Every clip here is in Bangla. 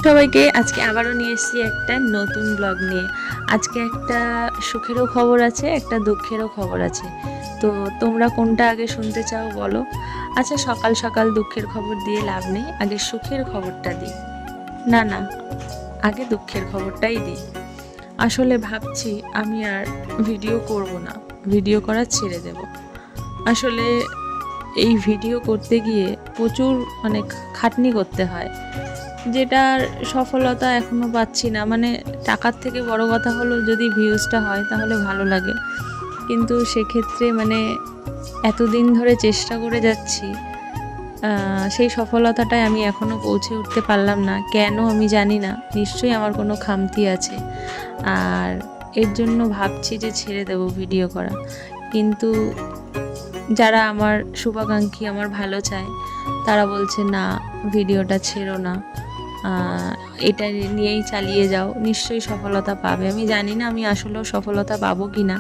সবাইকে আজকে আবারও নিয়ে এসেছি একটা নতুন ব্লগ নিয়ে। আজকে একটা সুখেরও খবর আছে, একটা দুঃখেরও খবর আছে। তো তোমরা কোনটা আগে শুনতে চাও বলো। আচ্ছা, সকাল সকাল দুঃখের খবর দিয়ে লাভ নেই, আগে সুখের খবরটা দিই। না না, আগে দুঃখের খবরটাই দিই। আসলে ভাবছি আমি আর ভিডিও করব না, ভিডিও করা ছেড়ে দেব। আসলে এই ভিডিও করতে গিয়ে প্রচুর মানে খাটনি করতে হয়, যেটার সফলতা এখনও পাচ্ছি না। মানে টাকার থেকে বড় কথা হলো যদি ভিউজটা হয় তাহলে ভালো লাগে, কিন্তু সেক্ষেত্রে মানে এতদিন ধরে চেষ্টা করে যাচ্ছি, সেই সফলতাটায় আমি এখনও পৌঁছে উঠতে পারলাম না। কেন আমি জানি না, নিশ্চয়ই আমার কোনো খামতি আছে। আর এর জন্য ভাবছি যে ছেড়ে দেব ভিডিও করা। কিন্তু যারা আমার শুভাকাঙ্ক্ষী, আমার ভালো চায়, তারা বলছে না, ভিডিওটা ছেড়ো না, এটা নিয়েই চালিয়ে যাও, নিশ্চয়ই সফলতা পাবে। আমি জানি না আমি আসলেও সফলতা পাবো কি না,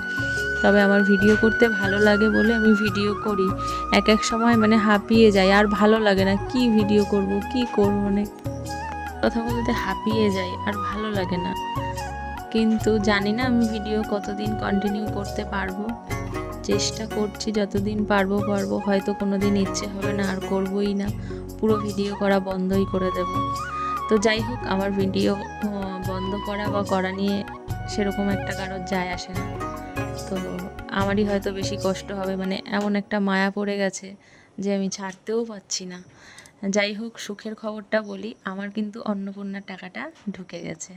তবে আমার ভিডিও করতে ভালো লাগে বলে আমি ভিডিও করি। এক এক সময় মানে হাঁপিয়ে যাই, আর ভালো লাগে না, কি ভিডিও করব কি করব, মানে কথা বলতে হাঁপিয়ে যাই, আর ভালো লাগে না। কিন্তু জানি না আমি ভিডিও কতদিন কন্টিনিউ করতে পারবো। চেষ্টা করছি যতদিন পারবো, হয়তো কোনো দিন ইচ্ছে হবে না আর করবোই না, পুরো ভিডিও করা বন্ধই করে দেব। তো যাই হোক, আমার ভিডিও বন্ধ করা বা করা নিয়ে সেরকম একটা কারোর যায় আসে না। তো আমারই হয়তো বেশি কষ্ট হবে, মানে এমন একটা মায়া পড়ে গেছে যে আমি ছাড়তেও পারছি না। যাই হোক, সুখের খবরটা বলি, আমার কিন্তু অন্নপূর্ণার টাকাটা ঢুকে গেছে।